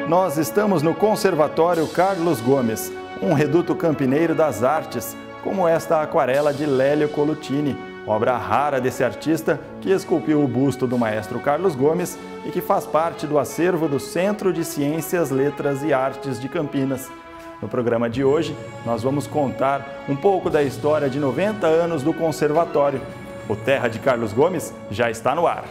Nós estamos no Conservatório Carlos Gomes, um reduto campineiro das artes, como esta aquarela de Lélio Coluttini, obra rara desse artista que esculpiu o busto do maestro Carlos Gomes e que faz parte do acervo do Centro de Ciências, Letras e Artes de Campinas. No programa de hoje, nós vamos contar um pouco da história de 90 anos do Conservatório. O Terra de Carlos Gomes já está no ar.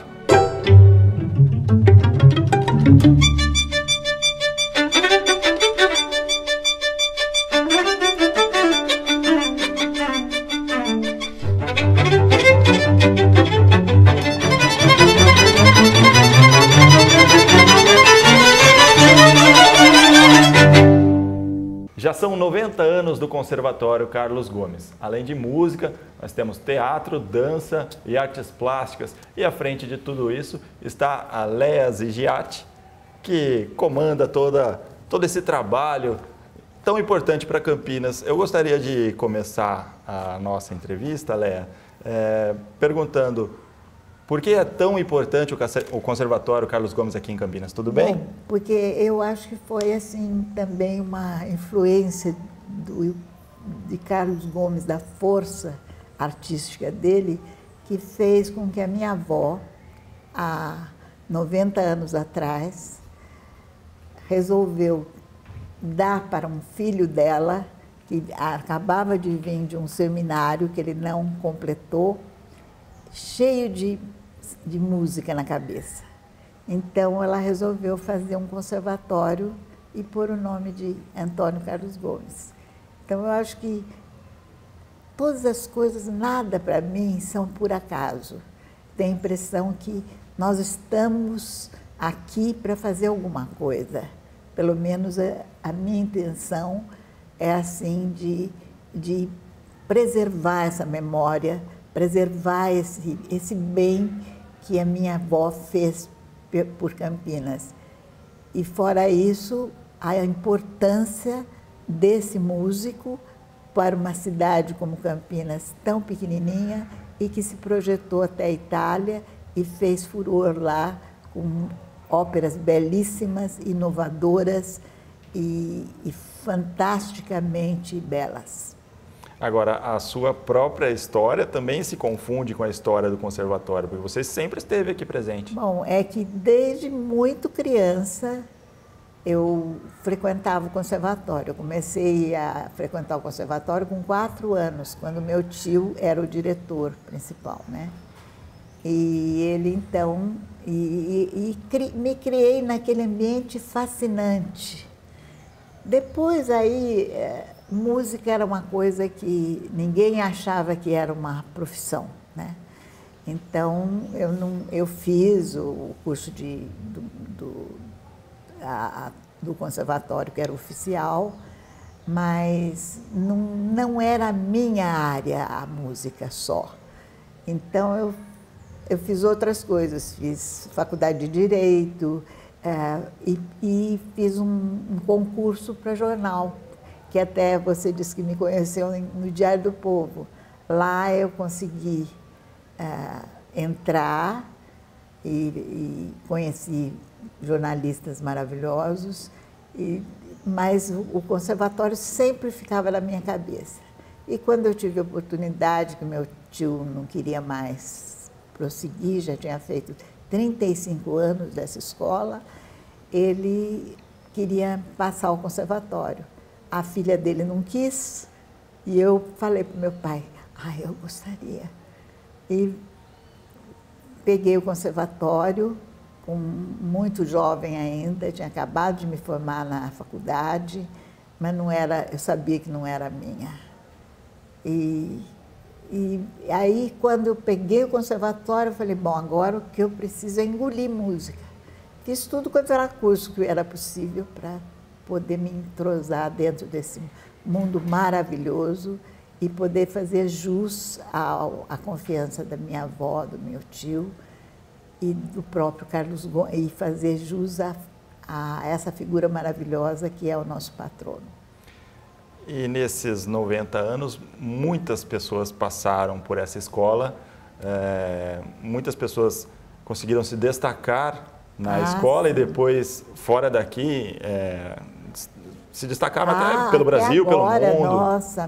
Já são 90 anos do Conservatório Carlos Gomes. Além de música, nós temos teatro, dança e artes plásticas. E à frente de tudo isso está a Léa Zigiati, que comanda todo esse trabalho tão importante para Campinas. Eu gostaria de começar a nossa entrevista, Léa, perguntando por que é tão importante o Conservatório Carlos Gomes aqui em Campinas? Tudo bem? Bom, porque eu acho que foi assim também uma influência de Carlos Gomes, da força artística dele, que fez com que a minha avó, há 90 anos atrás, resolveu dar para um filho dela, que acabava de vir de um seminário que ele não completou, cheio de música na cabeça. Então, ela resolveu fazer um conservatório e pôr o nome de Antônio Carlos Gomes. Então, eu acho que todas as coisas, nada para mim, são por acaso. Tenho a impressão que nós estamos aqui para fazer alguma coisa. Pelo menos a minha intenção é assim de preservar essa memória, preservar esse bem que a minha avó fez por Campinas. E fora isso, a importância desse músico para uma cidade como Campinas, tão pequenininha e que se projetou até a Itália e fez furor lá com óperas belíssimas, inovadoras e fantasticamente belas. Agora, a sua própria história também se confunde com a história do Conservatório, porque você sempre esteve aqui presente. Bom, é que desde muito criança eu frequentava o Conservatório. Eu comecei a frequentar o Conservatório com 4 anos, quando meu tio era o diretor principal, né? E ele, então, me criei naquele ambiente fascinante. Depois aí, música era uma coisa que ninguém achava que era uma profissão, né? Então, eu fiz o curso do conservatório, que era oficial, mas não era a minha área, a música só. Então, eu fiz outras coisas, fiz faculdade de Direito e fiz um concurso para jornal, que até você disse que me conheceu no Diário do Povo. Lá eu consegui entrar e conheci jornalistas maravilhosos, mas o conservatório sempre ficava na minha cabeça. E quando eu tive a oportunidade, que meu tio não queria mais prosseguir, já tinha feito 35 anos dessa escola, ele queria passar ao conservatório. A filha dele não quis e eu falei para o meu pai, eu gostaria. E peguei o conservatório, muito jovem ainda, tinha acabado de me formar na faculdade, mas não era, eu sabia que não era a minha. E aí, quando eu peguei o conservatório, eu falei, bom, agora o que eu preciso é engolir música. Fiz tudo quanto era curso que era possível para poder me entrosar dentro desse mundo maravilhoso e poder fazer jus à confiança da minha avó, do meu tio e do próprio Carlos Gomes, e fazer jus a essa figura maravilhosa que é o nosso patrono. E nesses 90 anos, muitas pessoas passaram por essa escola, muitas pessoas conseguiram se destacar na escola sim. E depois, fora daqui, se destacava até pelo até Brasil, agora, pelo mundo. Nossa,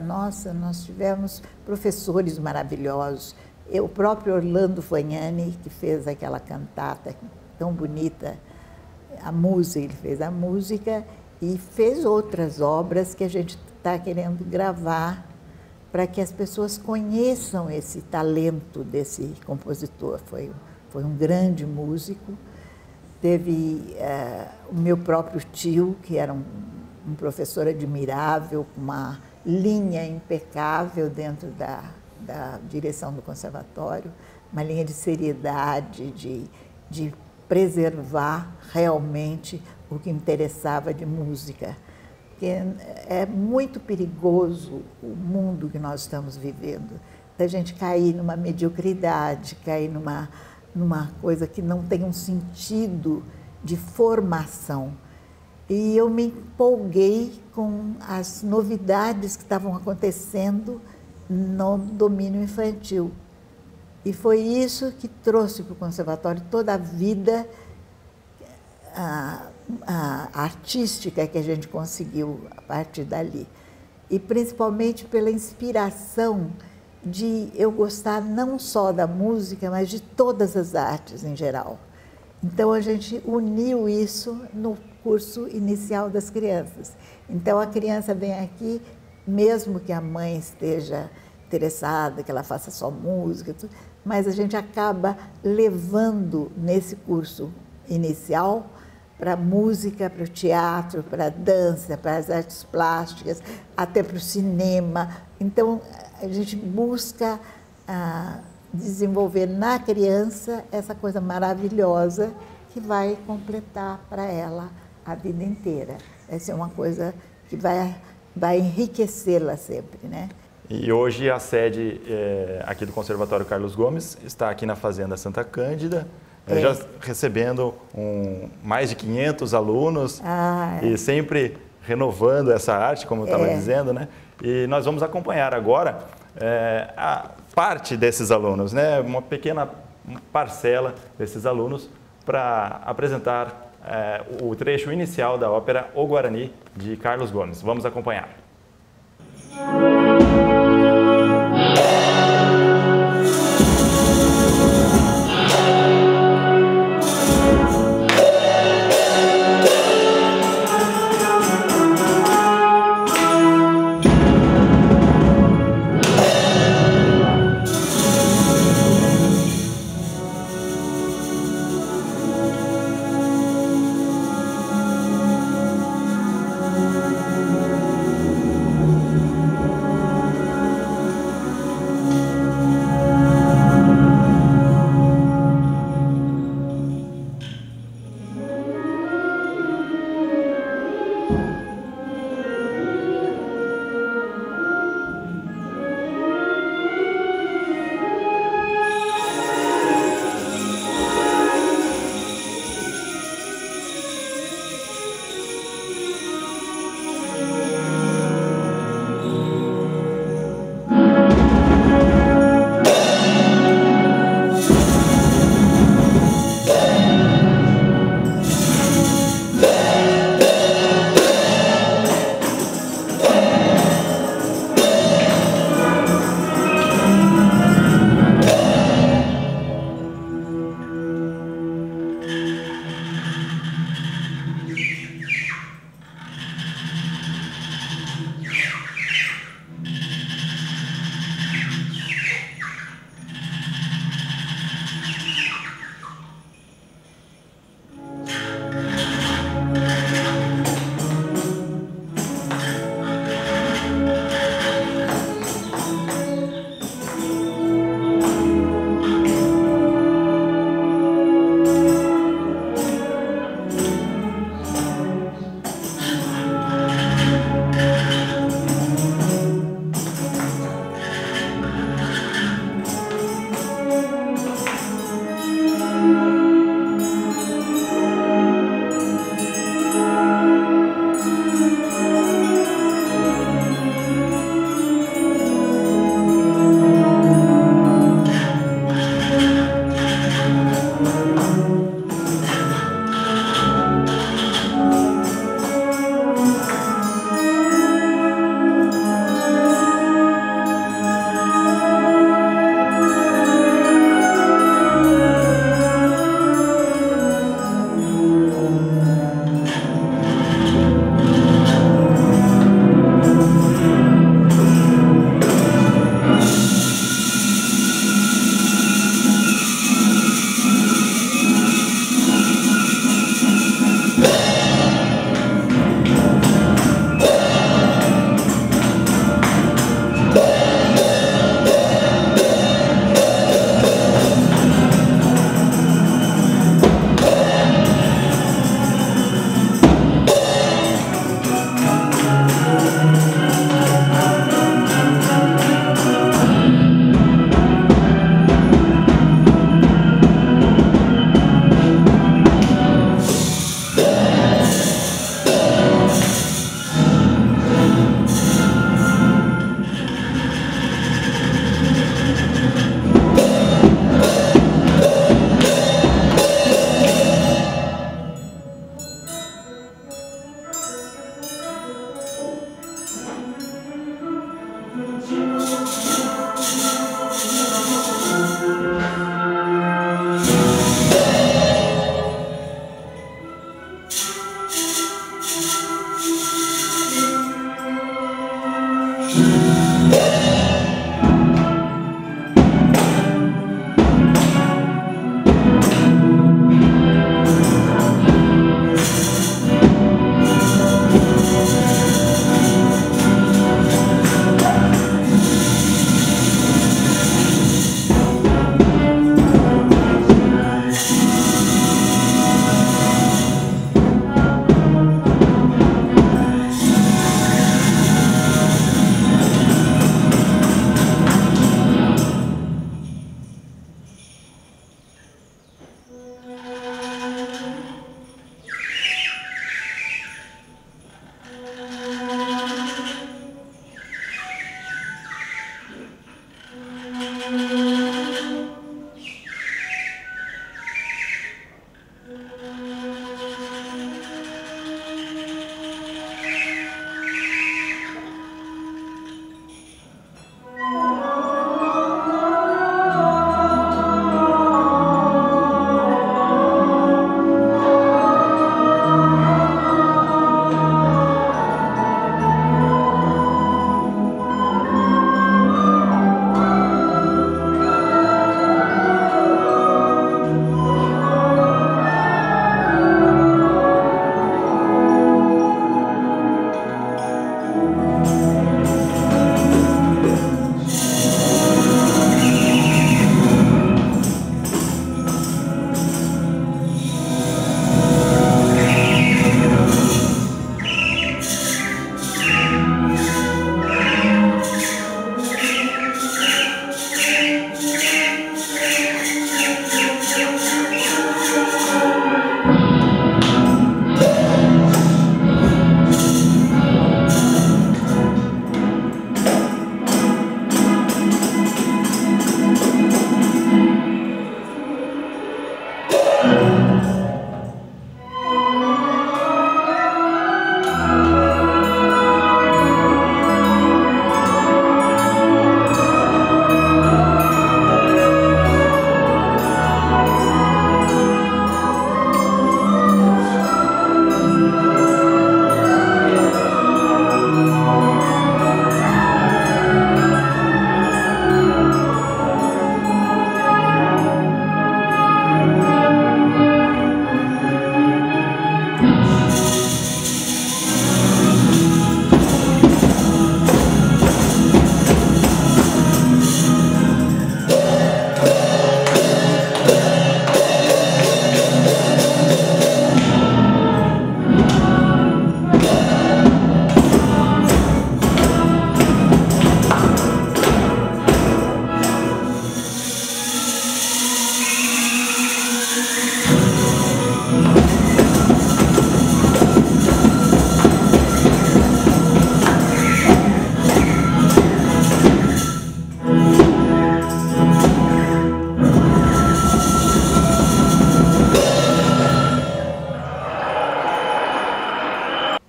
nós tivemos professores maravilhosos. O próprio Orlando Fagnani, que fez aquela cantata tão bonita, ele fez a música e fez outras obras que a gente está querendo gravar para que as pessoas conheçam esse talento desse compositor. Foi um grande músico. Teve o meu próprio tio, que era um professor admirável, com uma linha impecável dentro da direção do conservatório, uma linha de seriedade, de preservar realmente o que interessava de música. Porque é muito perigoso o mundo que nós estamos vivendo, da gente cair numa mediocridade, cair numa coisa que não tem um sentido de formação. E eu me empolguei com as novidades que estavam acontecendo no domínio infantil. E foi isso que trouxe para o conservatório toda a vida artística que a gente conseguiu a partir dali. E principalmente pela inspiração de eu gostar não só da música, mas de todas as artes em geral. Então a gente uniu isso no curso inicial das crianças. Então a criança vem aqui, mesmo que a mãe esteja interessada, que ela faça só música, mas a gente acaba levando nesse curso inicial para a música, para o teatro, para a dança, para as artes plásticas, até para o cinema. Então, a gente busca desenvolver na criança essa coisa maravilhosa que vai completar para ela a vida inteira. Vai ser uma coisa que vai enriquecê-la sempre, né? E hoje a sede aqui do Conservatório Carlos Gomes está aqui na Fazenda Santa Cândida, já recebendo mais de 500 alunos e sempre renovando essa arte, como eu estava dizendo, né? E nós vamos acompanhar agora a parte desses alunos, né? Uma pequena parcela desses alunos para apresentar o trecho inicial da ópera O Guarani, de Carlos Gomes. Vamos acompanhar.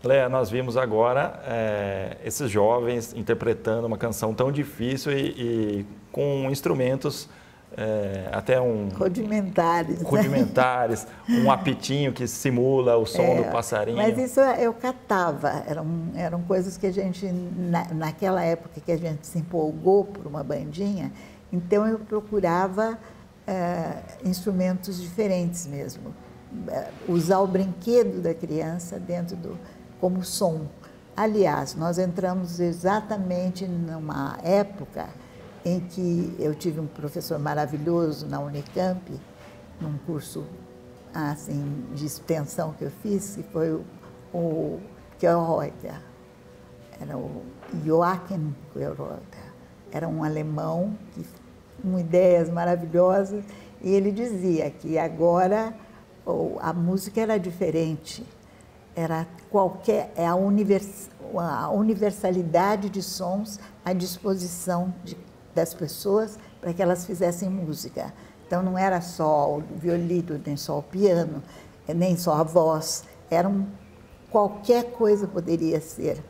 Léa, nós vimos agora esses jovens interpretando uma canção tão difícil e com instrumentos até rudimentares, rudimentares, né? Um apitinho que simula o som do passarinho. Mas isso eu catava, eram coisas que a gente, naquela época que a gente se empolgou por uma bandinha, então eu procurava instrumentos diferentes mesmo, usar o brinquedo da criança como som. Aliás, nós entramos exatamente numa época em que eu tive um professor maravilhoso na Unicamp, num curso assim, de extensão que eu fiz, que foi o Kuykeroyer, era o Joachim Kuykeroyer, era um alemão com ideias maravilhosas, e ele dizia que agora a música era diferente, era a universalidade de sons à disposição das pessoas para que elas fizessem música. Então não era só o violino, nem só o piano, nem só a voz, qualquer coisa poderia ser.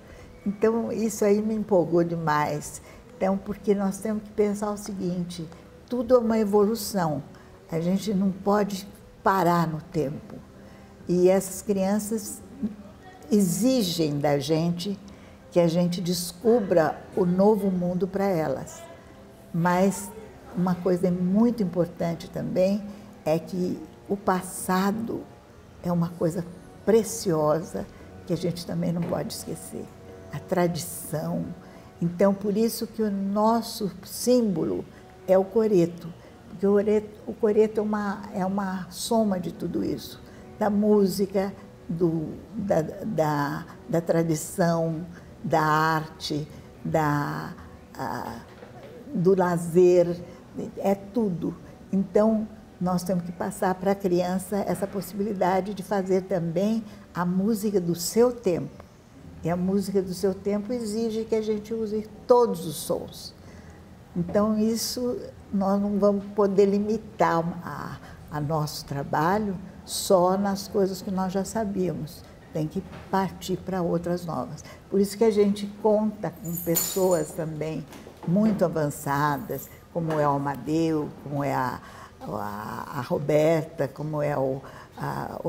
Então isso aí me empolgou demais. Então, porque nós temos que pensar o seguinte, tudo é uma evolução, a gente não pode parar no tempo. E essas crianças exigem da gente que a gente descubra o novo mundo para elas. Mas uma coisa muito importante também é que o passado é uma coisa preciosa que a gente também não pode esquecer. A tradição. Então, por isso que o nosso símbolo é o coreto. Porque o coreto é uma soma de tudo isso. Da música, da tradição, da arte, do lazer, é tudo. Então, nós temos que passar para a criança essa possibilidade de fazer também a música do seu tempo. E a música do seu tempo exige que a gente use todos os sons. Então, isso nós não vamos poder limitar a nosso trabalho só nas coisas que nós já sabíamos. Tem que partir para outras novas. Por isso que a gente conta com pessoas também muito avançadas, como é o Amadeu, como é a Roberta, como é o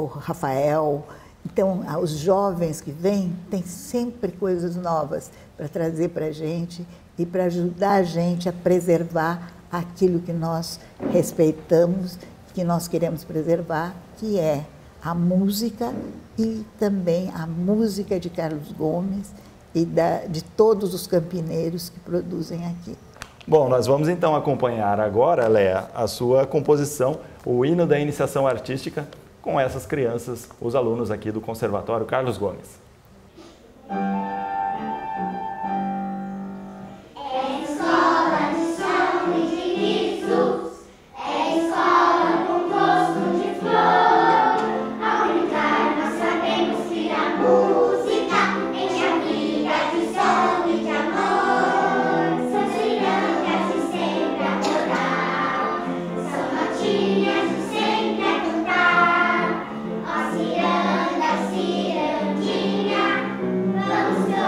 Rafael. Então, os jovens que vêm têm sempre coisas novas para trazer para a gente e para ajudar a gente a preservar aquilo que nós respeitamos, que nós queremos preservar, que é a música e também a música de Carlos Gomes e de todos os campineiros que produzem aqui. Bom, nós vamos então acompanhar agora, Léa, a sua composição, o hino da iniciação artística, com essas crianças, os alunos aqui do Conservatório Carlos Gomes. Vamos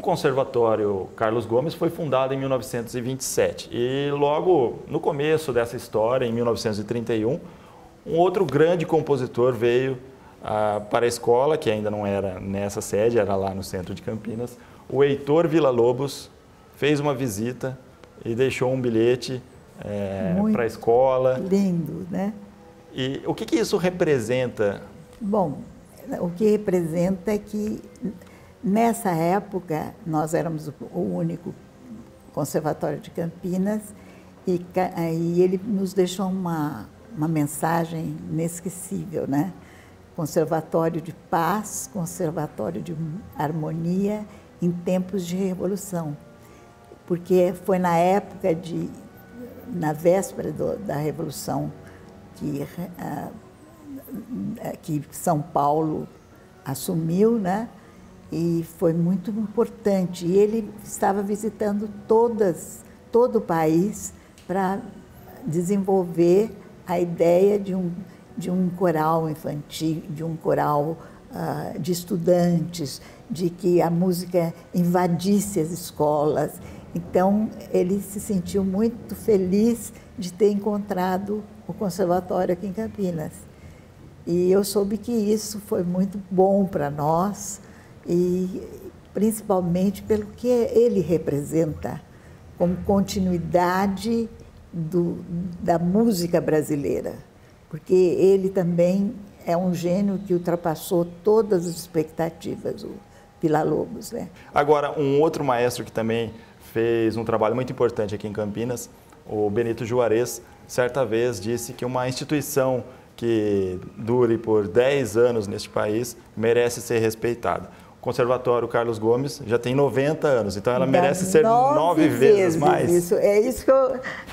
Conservatório Carlos Gomes foi fundado em 1927 e logo no começo dessa história, em 1931, um outro grande compositor veio para a escola, que ainda não era nessa sede, era lá no centro de Campinas. O Heitor Villa-Lobos fez uma visita e deixou um bilhete para a escola. Lindo, né? E o que isso representa? Bom, o que representa é que nessa época nós éramos o único conservatório de Campinas e ele nos deixou uma mensagem inesquecível, né? Conservatório de paz, conservatório de harmonia em tempos de revolução. Porque foi na época na véspera da Revolução que São Paulo assumiu, né? E foi muito importante. E ele estava visitando todo o país para desenvolver a ideia de um coral infantil, de um coral de estudantes, de que a música invadisse as escolas. Então, ele se sentiu muito feliz de ter encontrado o conservatório aqui em Campinas. E eu soube que isso foi muito bom para nós, e principalmente pelo que ele representa como continuidade da música brasileira, porque ele também é um gênio que ultrapassou todas as expectativas, o Villa-Lobos, né? Agora, um outro maestro que também fez um trabalho muito importante aqui em Campinas, o Benito Juarez, certa vez disse que uma instituição que dure por 10 anos neste país merece ser respeitada. O Conservatório Carlos Gomes já tem 90 anos, então ela merece ser 9 vezes mais. Isso. É isso que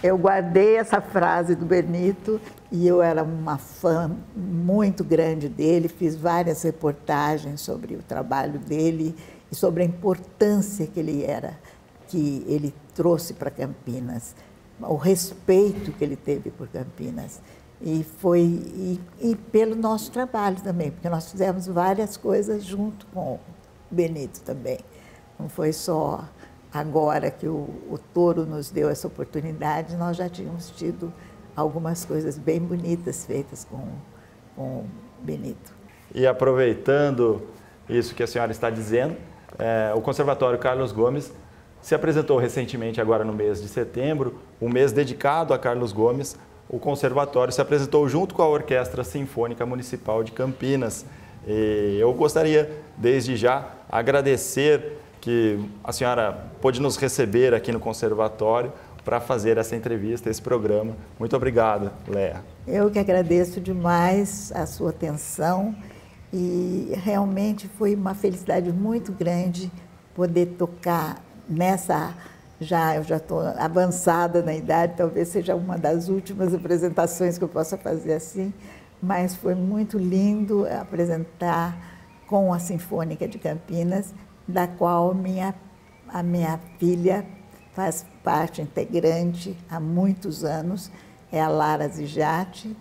eu guardei essa frase do Benito, e eu era uma fã muito grande dele, fiz várias reportagens sobre o trabalho dele e sobre a importância que ele trouxe para Campinas, o respeito que ele teve por Campinas. E pelo nosso trabalho também, porque nós fizemos várias coisas junto com o Benito também. Não foi só agora que o Toro nos deu essa oportunidade, nós já tínhamos tido algumas coisas bem bonitas feitas com o Benito. E aproveitando isso que a senhora está dizendo, o Conservatório Carlos Gomes se apresentou recentemente, agora no mês de setembro, um mês dedicado a Carlos Gomes. O Conservatório se apresentou junto com a Orquestra Sinfônica Municipal de Campinas. E eu gostaria, desde já, agradecer que a senhora pôde nos receber aqui no Conservatório para fazer essa entrevista, esse programa. Muito obrigado, Léa. Eu que agradeço demais a sua atenção, e realmente foi uma felicidade muito grande poder tocar nessa... Eu já estou avançada na idade, talvez seja uma das últimas apresentações que eu possa fazer assim, mas foi muito lindo apresentar com a Sinfônica de Campinas, da qual a minha filha faz parte integrante há muitos anos, é a Lara Zigatti,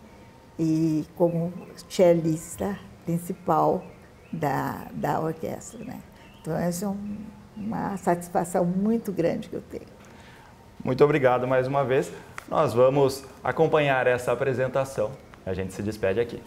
e como cellista principal da orquestra, né? Então, essa é uma satisfação muito grande que eu tenho. Muito obrigado mais uma vez. Nós vamos acompanhar essa apresentação. A gente se despede aqui.